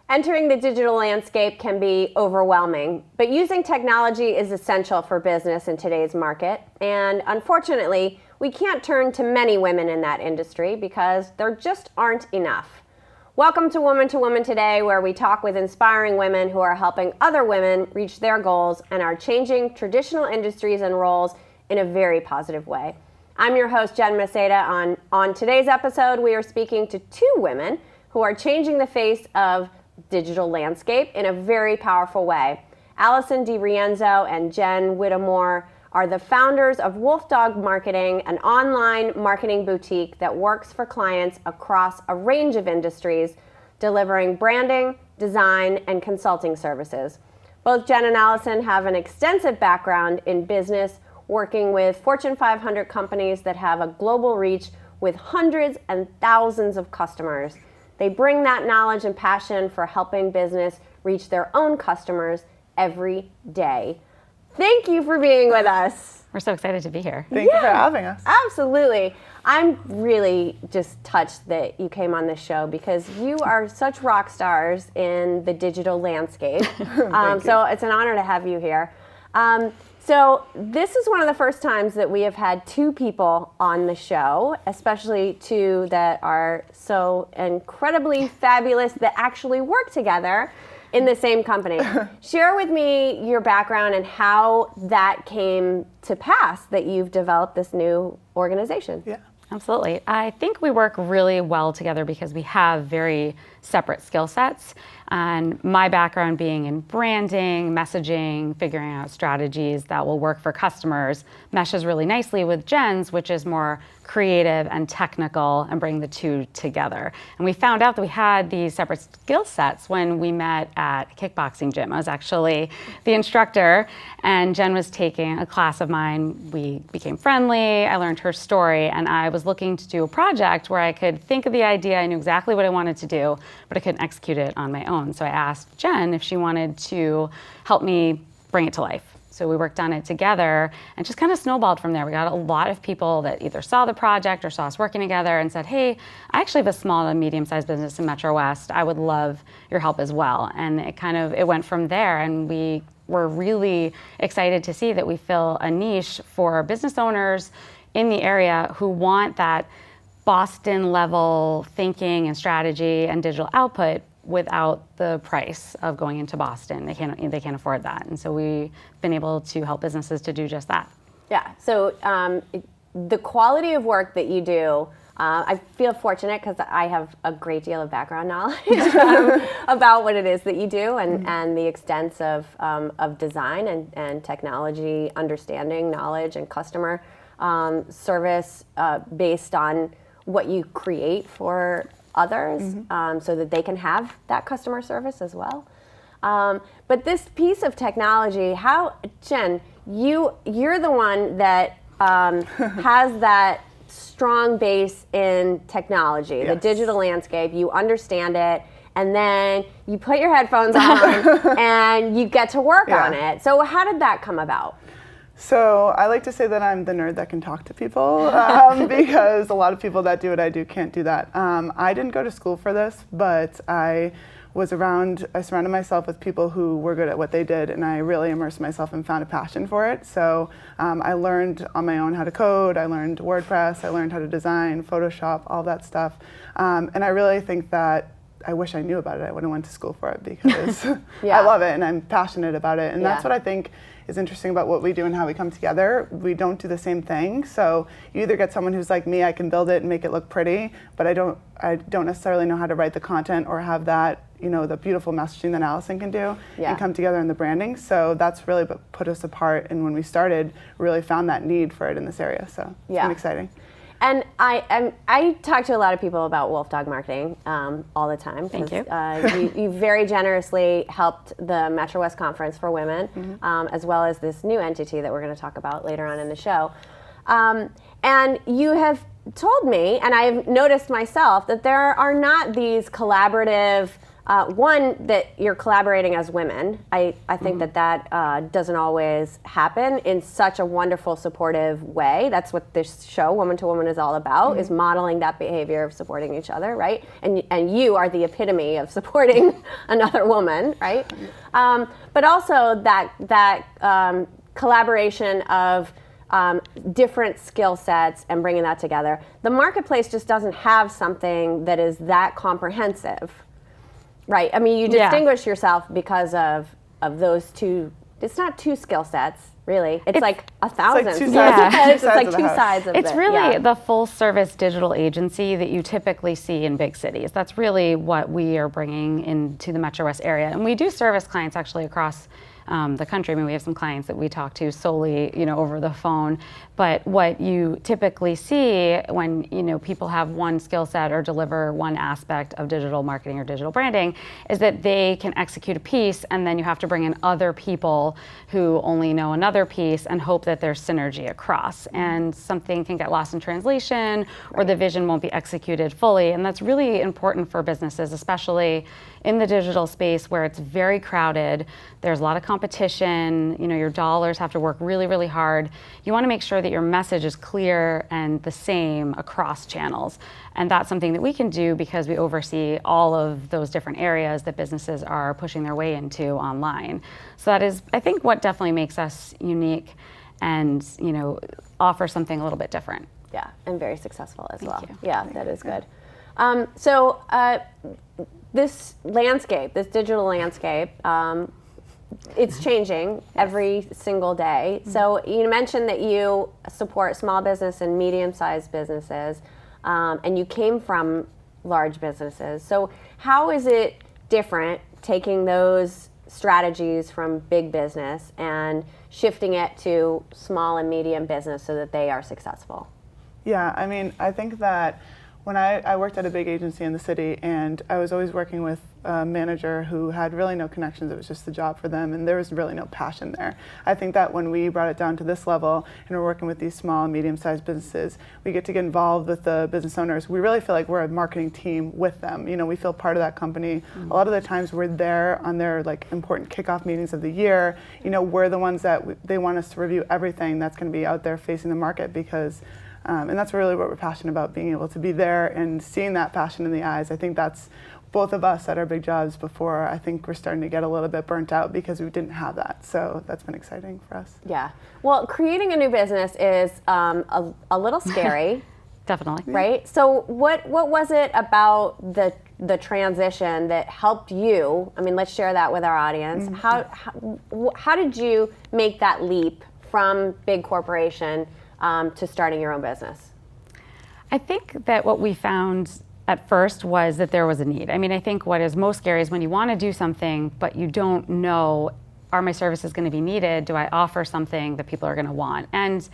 Entering the digital landscape can be overwhelming, but using technology is essential for business in today's market. And unfortunately, we can't turn to many women in that industry because there just aren't enough. Welcome to Woman2Woman today, where we talk with inspiring women who are helping other women reach their goals and are changing traditional industries and roles in a very positive way. I'm your host, Jen Maceda. On today's episode, we are speaking to two women who are changing the face of digital landscape in a very powerful way. Allison DiRienzo and Jen Whittemore are the founders of Wolfdog Marketing, an online marketing boutique that works for clients across a range of industries, delivering branding, design, and consulting services. Both Jen and Allison have an extensive background in business, working with Fortune 500 companies that have a global reach with hundreds and thousands of customers. They bring that knowledge and passion for helping business reach their own customers every day. Thank you for being with us. We're so excited to be here. Thank you for having us. Absolutely. I'm really just touched that you came on this show because you are such rock stars in the digital landscape. So it's an honor to have you here. So this is one of the first times that we have had two people on the show, especially two that are so incredibly fabulous that actually work together in the same company. Share with me your background and how that came to pass, that you've developed this new organization. Yeah. Absolutely. I think we work really well together because we have very separate skill sets. And my background being in branding, messaging, figuring out strategies that will work for customers meshes really nicely with Jen's, which is more creative and technical, and bring the two together. And we found out that we had these separate skill sets when we met at a kickboxing gym. I was actually the instructor, and Jen was taking a class of mine. We became friendly. I learned her story, and I was looking to do a project where I could think of the idea. I knew exactly what I wanted to do, but I couldn't execute it on my own. So I asked Jen if she wanted to help me bring it to life. So we worked on it together and just kind of snowballed from there. We got a lot of people that either saw the project or saw us working together and said, hey, I actually have a small to medium-sized business in Metro West. I would love your help as well. And it went from there, and we were really excited to see that we fill a niche for business owners in the area who want that Boston level thinking and strategy and digital output without the price of going into Boston. They can't afford that. And so we've been able to help businesses to do just that. Yeah, so the quality of work that you do, I feel fortunate because I have a great deal of background knowledge about what it is that you do and the extents of design and technology understanding, knowledge, and customer service based on what you create for others, so that they can have that customer service as well. But this piece of technology, Jen, you're the one that has that strong base in technology, Yes. the digital landscape. You understand it, and then you put your headphones on and you get to work on it. So how did that come about? So I like to say that I'm the nerd that can talk to people because a lot of people that do what I do can't do that. I didn't go to school for this, but I surrounded myself with people who were good at what they did, and I really immersed myself and found a passion for it. So I learned on my own how to code, I learned WordPress, I learned how to design, Photoshop, all that stuff. And I really think that I wish I knew about it. I would have went to school for it because I love it and I'm passionate about it. And that's what I think is interesting about what we do and how we come together. We don't do the same thing. So you either get someone who's like me, I can build it and make it look pretty, but I don't necessarily know how to write the content or have that, the beautiful messaging that Allison can do and come together in the branding. So that's really what put us apart. And when we started, really found that need for it in this area. So it's been exciting. And I talk to a lot of people about Wolfdog Marketing all the time. Thank you. You very generously helped the Metro West Conference for Women, as well as this new entity that we're going to talk about later on in the show. And you have told me, and I've noticed myself, that there are not these collaborative One, that you're collaborating as women. I think that doesn't always happen in such a wonderful, supportive way. That's what this show, Woman2Woman, is all about, is modeling that behavior of supporting each other, right? And you are the epitome of supporting another woman, right? But also that collaboration of different skill sets and bringing that together. The marketplace just doesn't have something that is that comprehensive. Right. I mean, you distinguish yourself because of those two. It's not two skill sets, really. It's like 1,000. It's like two sides of it. It's really the full service digital agency that you typically see in big cities. That's really what we are bringing into the Metro West area. And we do service clients actually across the country. I mean, we have some clients that we talk to solely, over the phone. But what you typically see when, people have one skill set or deliver one aspect of digital marketing or digital branding is that they can execute a piece, and then you have to bring in other people who only know another piece and hope that there's synergy across. And something can get lost in translation, or the vision won't be executed fully. And that's really important for businesses, especially in the digital space where it's very crowded. There's a lot of competition. Your dollars have to work really, really hard. You want to make sure that your message is clear and the same across channels. And that's something that we can do because we oversee all of those different areas that businesses are pushing their way into online. So that is, I think, what definitely makes us unique and, offer something a little bit different. Yeah, and very successful as well. Thank you. Yeah, that is good. This landscape, this digital landscape, it's changing every single day. So you mentioned that you support small business and medium-sized businesses, and you came from large businesses. So how is it different taking those strategies from big business and shifting it to small and medium business so that they are successful? Yeah, I mean, I think that when I worked at a big agency in the city, and I was always working with a manager who had really no connections. It was just the job for them, and there was really no passion there. I think that when we brought it down to this level and we're working with these small and medium-sized businesses, we get to get involved with the business owners. We really feel like we're a marketing team with them. We feel part of that company. A lot of the times we're there on their important kickoff meetings of the year. We're the ones that they want us to review everything that's going to be out there facing the market, because and that's really what we're passionate about, being able to be there and seeing that passion in the eyes. I think that's both of us at our big jobs before. I think we're starting to get a little bit burnt out because we didn't have that. So that's been exciting for us. Yeah. Well, creating a new business is a little scary. Definitely. Right? So what was it about the transition that helped you? I mean, let's share that with our audience. How did you make that leap from big corporation to starting your own business? I think that what we found at first was that there was a need. I mean, I think what is most scary is when you want to do something, but you don't know, are my services going to be needed? Do I offer something that people are going to want? And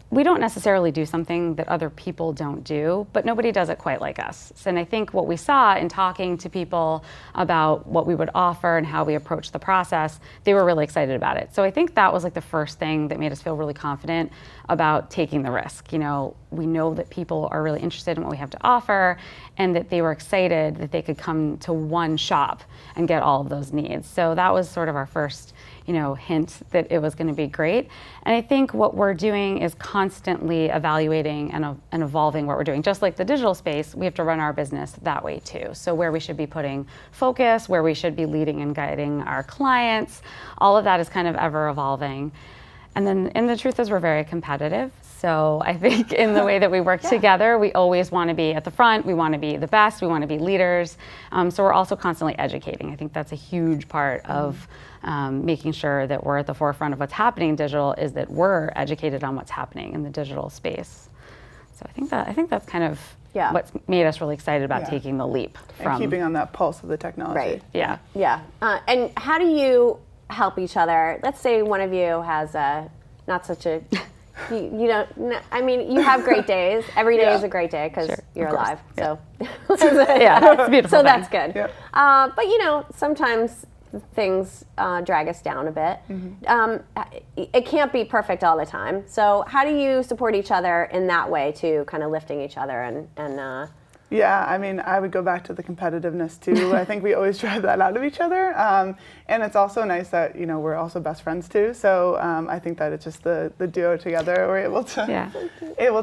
we don't necessarily do something that other people don't do, but nobody does it quite like us. And I think what we saw in talking to people about what we would offer and how we approach the process, they were really excited about it. So I think that was the first thing that made us feel really confident about taking the risk. We know that people are really interested in what we have to offer, and that they were excited that they could come to one shop and get all of those needs. So that was sort of our first hint that it was going to be great. And I think what we're doing is constantly evaluating and evolving what we're doing. Just like the digital space, we have to run our business that way too. So where we should be putting focus, where we should be leading and guiding our clients, all of that is kind of ever evolving. And the truth is we're very competitive. So I think in the way that we work together, we always want to be at the front, we want to be the best, we want to be leaders. So we're also constantly educating. I think that's a huge part of making sure that we're at the forefront of what's happening in digital, is that we're educated on what's happening in the digital space. So I think that's kind of what's made us really excited about taking the leap from and keeping on that pulse of the technology. Right. Yeah. Yeah. And how do you help each other? Let's say one of you has not such a you don't. I mean, you have great days. Every day is a great day because you're alive. So it's a beautiful so thing. that's good. Yeah. But sometimes things drag us down a bit. It can't be perfect all the time. So how do you support each other in that way too, kind of lifting each other and Yeah, I mean, I would go back to the competitiveness too. I think we always drive that out of each other. And it's also nice that, we're also best friends too. So I think that it's just the duo together. We're able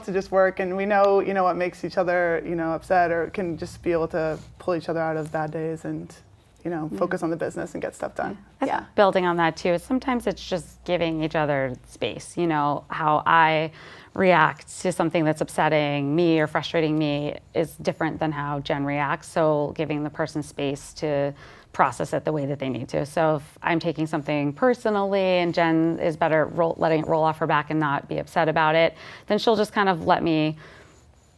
to just work, and we know, what makes each other, upset, or can just be able to pull each other out of bad days and, focus on the business and get stuff done. Yeah. Building on that too, sometimes it's just giving each other space. How I react to something that's upsetting me or frustrating me is different than how Jen reacts. So giving the person space to process it the way that they need to. So if I'm taking something personally and Jen is better letting it roll off her back and not be upset about it, then she'll just kind of let me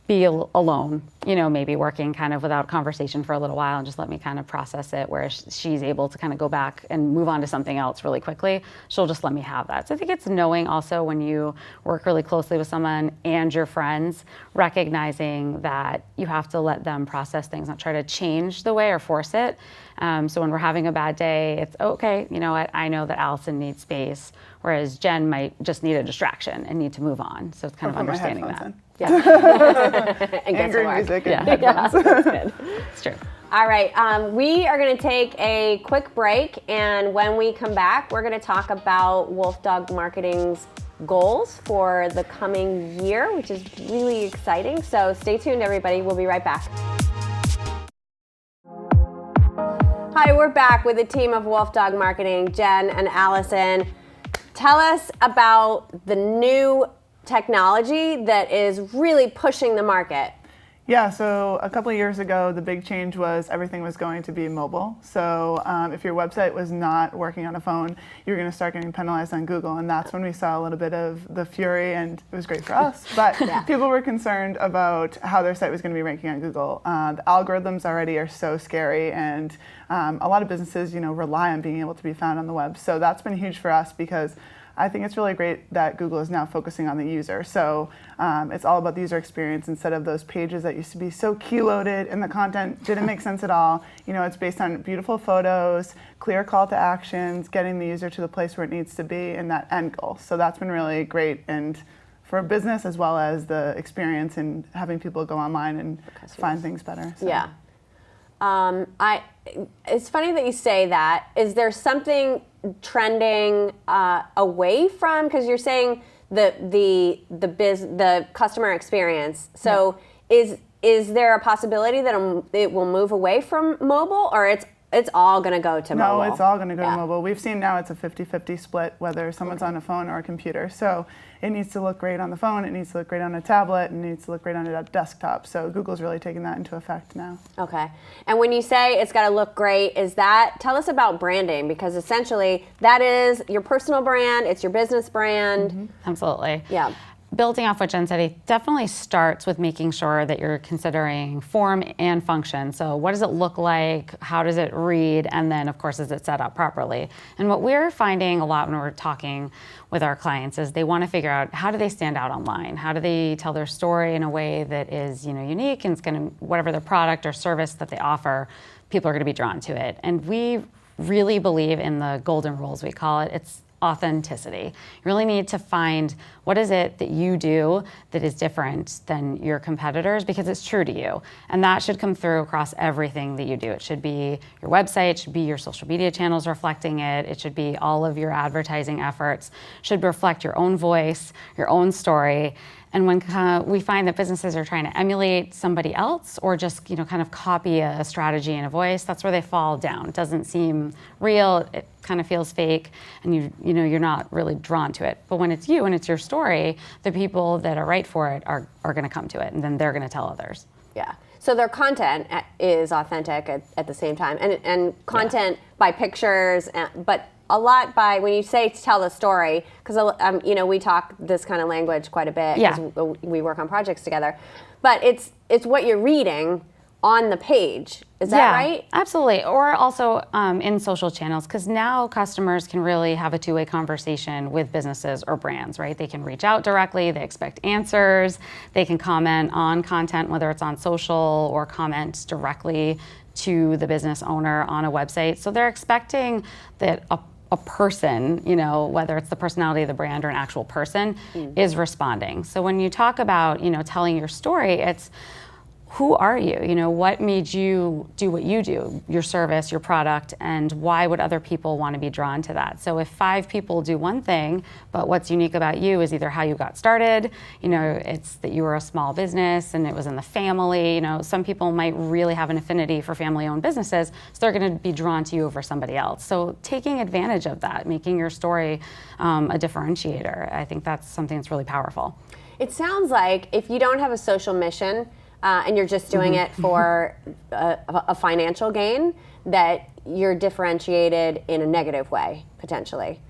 be alone, maybe working kind of without conversation for a little while and just let me kind of process it, where she's able to kind of go back and move on to something else really quickly. She'll just let me have that. So I think it's knowing also, when you work really closely with someone and your friends, recognizing that you have to let them process things, not try to change the way or force it. So when we're having a bad day, it's okay, you know what, I know that Allison needs space, whereas Jen might just need a distraction and need to move on. So it's kind of understanding that. Yeah. And angry music. Yeah, that's good. It's true. All right, we are going to take a quick break, and when we come back, we're going to talk about Wolfdog Marketing's goals for the coming year, which is really exciting. So stay tuned, everybody. We'll be right back. Hi, we're back with the team of Wolfdog Marketing, Jen and Allison. Tell us about the new technology that is really pushing the market. Yeah, so a couple of years ago, the big change was everything was going to be mobile. So if your website was not working on a phone, you were going to start getting penalized on Google. And that's when we saw a little bit of the fury, and it was great for us. But people were concerned about how their site was going to be ranking on Google. The algorithms already are so scary, and a lot of businesses, rely on being able to be found on the web. So that's been huge for us, because I think it's really great that Google is now focusing on the user. So it's all about the user experience instead of those pages that used to be so keyloaded and the content didn't make sense at all. It's based on beautiful photos, clear call to actions, getting the user to the place where it needs to be, and that end goal. So that's been really great, and for a business as well as the experience and having people go online and find things better. So. Yeah. It's funny that you say that. Is there something trending away from, because you're saying the customer experience? So is there a possibility that it will move away from mobile, or it's all going to go to mobile? No, it's all going to go to mobile. We've seen now it's a 50-50 split, whether someone's on a phone or a computer. So it needs to look great on the phone, it needs to look great on a tablet, and it needs to look great on a desktop. So Google's really taking that into effect now. Okay. And when you say it's got to look great, tell us about branding, because essentially that is your personal brand, it's your business brand. Mm-hmm. Absolutely. Yeah. Building off what Jen said, it definitely starts with making sure that you're considering form and function. So what does it look like? How does it read? And then, of course, is it set up properly? And what we're finding a lot when we're talking with our clients is they want to figure out, how do they stand out online? How do they tell their story in a way that is, unique, and it's going to, whatever their product or service that they offer, people are going to be drawn to it. And we really believe in the golden rules, we call it. It's authenticity. You really need to find what is it that you do that is different than your competitors, because it's true to you. And that should come through across everything that you do. It should be your website, it should be your social media channels reflecting it, it should be all of your advertising efforts, should reflect your own voice, your own story. And when we find that businesses are trying to emulate somebody else, or just kind of copy a strategy and a voice, that's where they fall down. It doesn't seem real. It kind of feels fake, and you're not really drawn to it. But when it's you and it's your story, the people that are right for it are going to come to it, and then they're going to tell others. Yeah. So their content is authentic at the same time, and content by pictures, but a lot by, when you say tell the story, because we talk this kind of language quite a bit, because we work on projects together, but it's what you're reading on the page. Is that right? Absolutely. Or also in social channels, because now customers can really have a two-way conversation with businesses or brands, right? They can reach out directly, they expect answers, they can comment on content, whether it's on social or comment directly to the business owner on a website. So they're expecting that a person, whether it's the personality of the brand or an actual person, is responding. So when you talk about, telling your story, it's who are you? You know, what made you do what you do, your service, your product, and why would other people want to be drawn to that? So if 5 people do one thing, but what's unique about you is either how you got started, you know, it's that you were a small business and it was in the family. You know, some people might really have an affinity for family-owned businesses, so they're going to be drawn to you over somebody else. So taking advantage of that, making your story a differentiator, I think that's something that's really powerful. It sounds like if you don't have a social mission, and you're just doing it for a financial gain, that you're differentiated in a negative way potentially.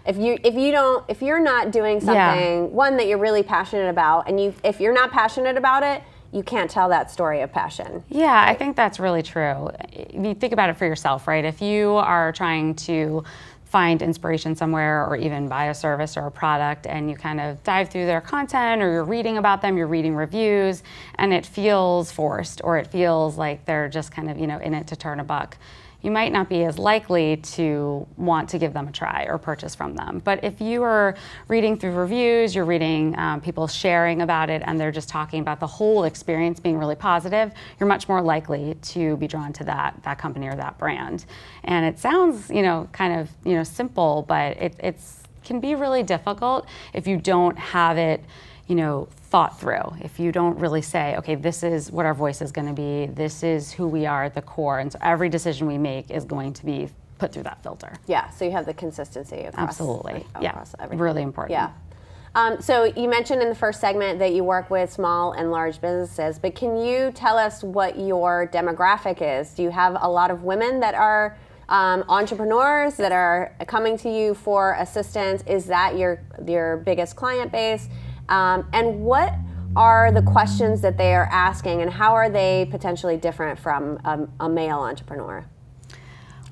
If you're not doing something one that you're really passionate about, and if you're not passionate about it, you can't tell that story of passion. Yeah, I think that's really true. You think about it for yourself, right? If you are trying to find inspiration somewhere or even buy a service or a product and you kind of dive through their content or you're reading about them, you're reading reviews, and it feels forced or it feels like they're just kind of, you know, in it to turn a buck, you might not be as likely to want to give them a try or purchase from them. But if you are reading through reviews, you're reading people sharing about it, and they're just talking about the whole experience being really positive, you're much more likely to be drawn to that company or that brand. And it sounds, you know, kind of, you know, simple, but it can be really difficult if you don't have it, you know, thought through. If you don't really say, okay, this is what our voice is going to be, this is who we are at the core, and so every decision we make is going to be put through that filter. Yeah, so you have the consistency across. Absolutely. Across everything. Really important. Yeah. So you mentioned in the first segment that you work with small and large businesses, but can you tell us what your demographic is? Do you have a lot of women that are entrepreneurs that are coming to you for assistance? Is that your biggest client base? And what are the questions that they are asking, and how are they potentially different from a male entrepreneur?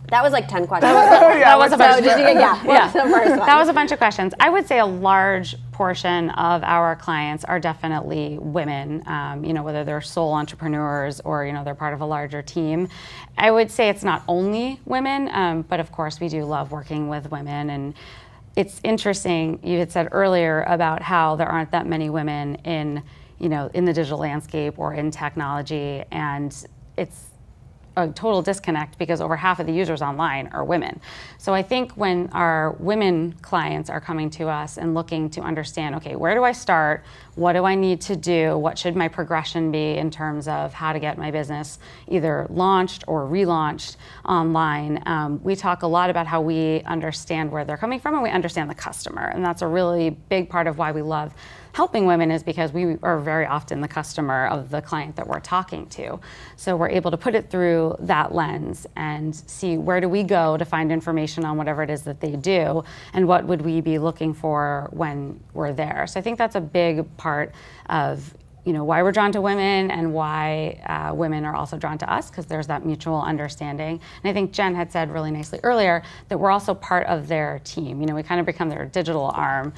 That was like 10 questions. That was a bunch. So did you get, what's the first one? That was a bunch of questions. I would say a large portion of our clients are definitely women, you know, whether they're sole entrepreneurs or, you know, they're part of a larger team. I would say it's not only women, but of course we do love working with women. And it's interesting, you had said earlier about how there aren't that many women in, you know, in the digital landscape or in technology, and it's a total disconnect because over half of the users online are women. So I think when our women clients are coming to us and looking to understand, okay, where do I start? What do I need to do? What should my progression be in terms of how to get my business either launched or relaunched online? We talk a lot about how we understand where they're coming from and we understand the customer. And that's a really big part of why we love helping women, is because we are very often the customer of the client that we're talking to. So we're able to put it through that lens and see where do we go to find information on whatever it is that they do, and what would we be looking for when we're there. So I think that's a big part of, you know, why we're drawn to women and why women are also drawn to us, because there's that mutual understanding. And I think Jen had said really nicely earlier that we're also part of their team. You know, we kind of become their digital arm.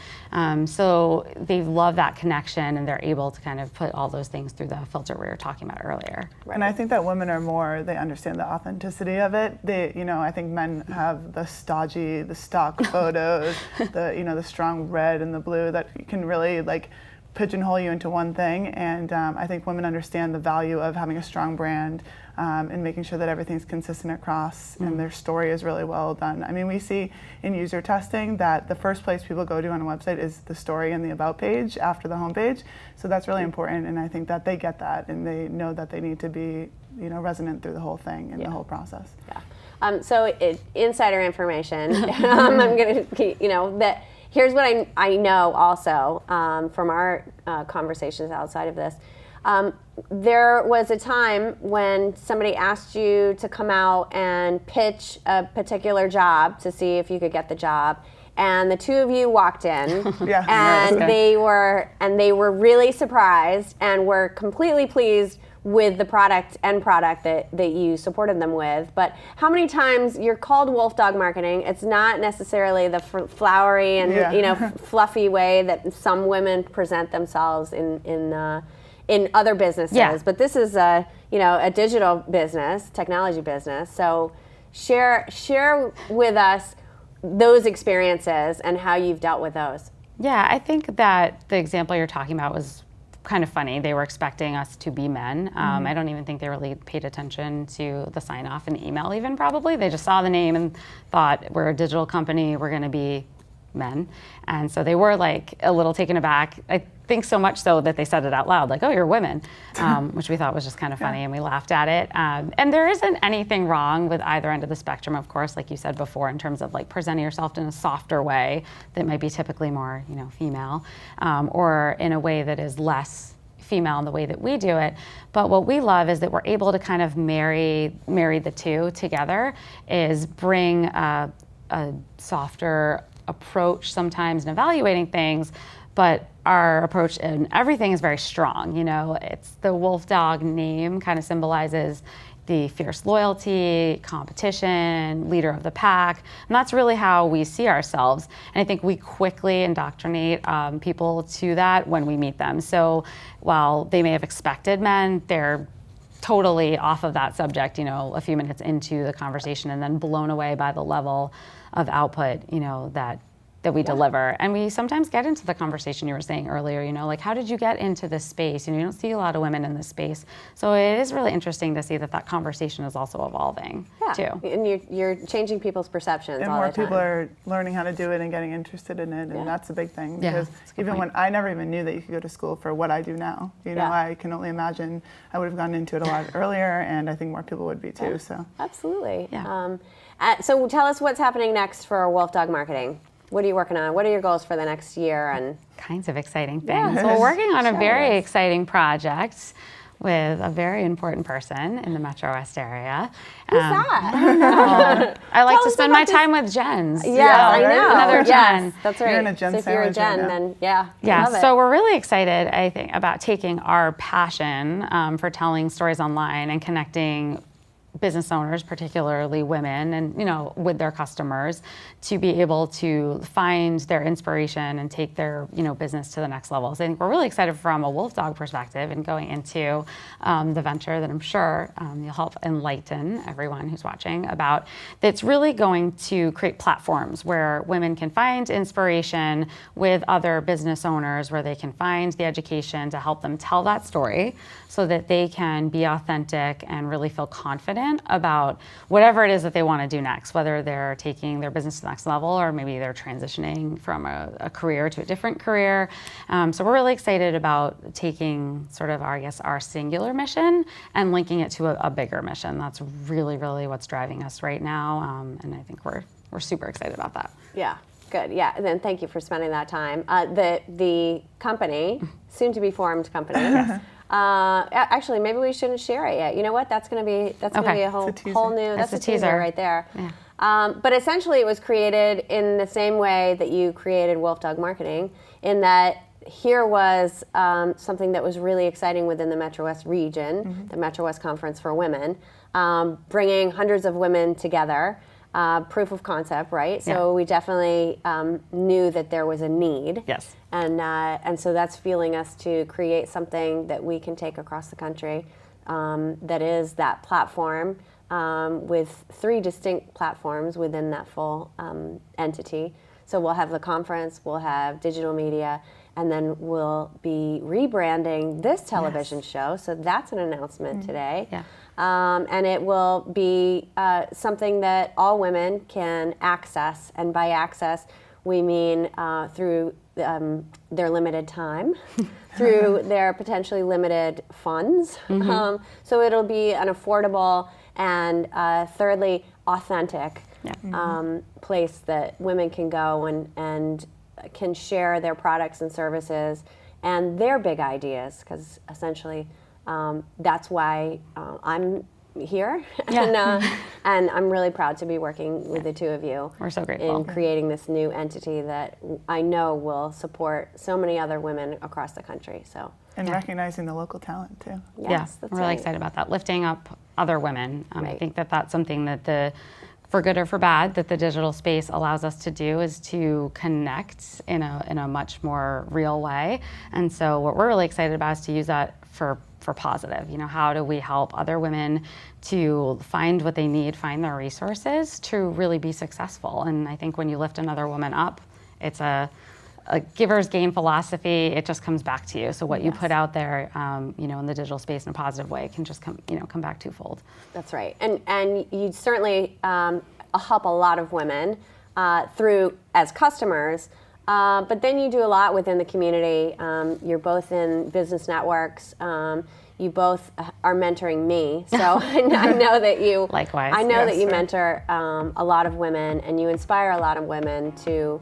So they love that connection, and they're able to kind of put all those things through the filter we were talking about earlier. And I think that women are more, they understand the authenticity of it. They, you know, I think men have the stodgy, the stock photos, the, you know, the strong red and the blue that can really like pigeonhole you into one thing, and I think women understand the value of having a strong brand and making sure that everything's consistent across and their story is really well done. I mean, we see in user testing that the first place people go to on a website is the story and the about page after the homepage, so that's really important, and I think that they get that and they know that they need to be, you know, resonant through the whole thing and the whole process. Yeah. So insider information, I'm going to, you know, that here's what I know also from our conversations outside of this. There was a time when somebody asked you to come out and pitch a particular job to see if you could get the job. And the two of you walked in, and they were really surprised and were completely pleased with the product that you supported them with. But how many times you're called Wolfdog marketing? It's not necessarily the flowery and you know, fluffy way that some women present themselves in other businesses. But this is a, you know, a digital business, technology business. So share with us those experiences and how you've dealt with those. Yeah, I think that the example you're talking about was kind of funny. They were expecting us to be men. I don't even think they really paid attention to the sign off in the email even probably. They just saw the name and thought we're a digital company, we're gonna be men. And so they were like a little taken aback. I think so much so that they said it out loud, like, oh, you're women, which we thought was just kind of funny and we laughed at it. And there isn't anything wrong with either end of the spectrum, of course, like you said before, in terms of like presenting yourself in a softer way that might be typically more, female, or in a way that is less female in the way that we do it. But what we love is that we're able to kind of marry the two together, is bring a softer approach sometimes in evaluating things, but our approach in everything is very strong. It's the Wolfdog name kind of symbolizes the fierce loyalty, competition, leader of the pack, and that's really how we see ourselves. And I think we quickly indoctrinate people to that when we meet them. So while they may have expected men, they're totally off of that subject, a few minutes into the conversation, and then blown away by the level of output, that we deliver. And we sometimes get into the conversation you were saying earlier, like, how did you get into this space? You don't see a lot of women in this space. So it is really interesting to see that conversation is also evolving too. And you're changing people's perceptions and all more the time. people are learning how to do it and getting interested in it, and that's a big thing, because even when I never even knew that you could go to school for what I do now, I can only imagine I would have gone into it a lot earlier, and I think more people would be too. So absolutely. So tell us what's happening next for Wolfdog marketing. What are you working on? What are your goals for the next year? And kinds of exciting things. So we're working on a very exciting project with a very important person in the Metro West area. Who's that? I don't know. I like to spend my time with Jens. Yes, I know. Another Jen. Yes, that's right. You're in a Jen so if you're a Jen, then yeah. So we're really excited, I think, about taking our passion for telling stories online and connecting business owners, particularly women, and with their customers, to be able to find their inspiration and take their business to the next level. So I think we're really excited from a Wolfdog perspective and going into the venture that I'm sure you'll help enlighten everyone who's watching about. That's really going to create platforms where women can find inspiration with other business owners, where they can find the education to help them tell that story, so that they can be authentic and really feel confident about whatever it is that they want to do next, whether they're taking their business to the next level or maybe they're transitioning from a career to a different career. So we're really excited about taking sort of our singular mission and linking it to a bigger mission. That's really, really what's driving us right now. And I think we're super excited about that. Yeah. Good. Yeah. And then thank you for spending that time. The company, soon to be formed company. Actually, maybe we shouldn't share it yet. You know what? That's going to be a whole new. That's a teaser right there. Yeah. But essentially, it was created in the same way that you created Wolfdog Marketing, in that here was something that was really exciting within the Metro West region, the Metro West Conference for Women, bringing hundreds of women together. Proof of concept, right? So we definitely knew that there was a need. Yes. And so that's fueling us to create something that we can take across the country, that is that platform, with 3 distinct platforms within that full entity. So we'll have the conference, we'll have digital media, and then we'll be rebranding this television show. So that's an announcement today. Yeah. And it will be something that all women can access. And by access, we mean through their limited time, through their potentially limited funds. So it'll be an affordable and thirdly, authentic place that women can go and can share their products and services and their big ideas, because essentially that's why I'm here, and I'm really proud to be working with the two of you. We're so grateful in creating this new entity that I know will support so many other women across the country. So and recognizing the local talent too. Yes, that's I'm really excited about that, lifting up other women. I think that's something that for good or for bad, that the digital space allows us to do, is to connect in a much more real way. And so what we're really excited about is to use that for positive. How do we help other women to find what they need, find their resources to really be successful? And I think when you lift another woman up, it's a a giver's gain philosophy. It just comes back to you. So what you Yes. put out there, in the digital space in a positive way can just come back twofold. That's right. And you certainly help a lot of women through as customers, but then you do a lot within the community. You're both in business networks. You both are mentoring me, so I know that you. Likewise. I know Yes, that you sir. mentor a lot of women, and you inspire a lot of women to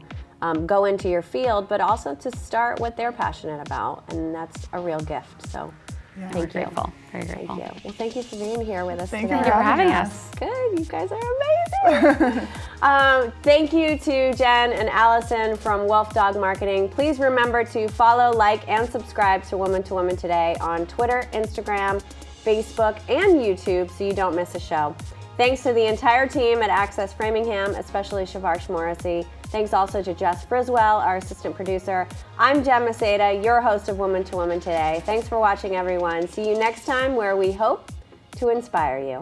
go into your field, but also to start what they're passionate about, and that's a real gift. So, Yeah. thank you. Grateful. Very Thank grateful. you. Well, thank you for being here with us Thank today. you Thank you for having us. Good, you guys are amazing. Thank you to Jen and Allison from Wolfdog Marketing. Please remember to follow, like, and subscribe to Woman2Woman Today on Twitter, Instagram, Facebook, and YouTube so you don't miss a show. Thanks to the entire team at Access Framingham, especially Shavarsh Morrissey. Thanks also to Jess Friswell, our assistant producer. I'm Jen Maceda, your host of Woman2Woman Today. Thanks for watching, everyone. See you next time, where we hope to inspire you.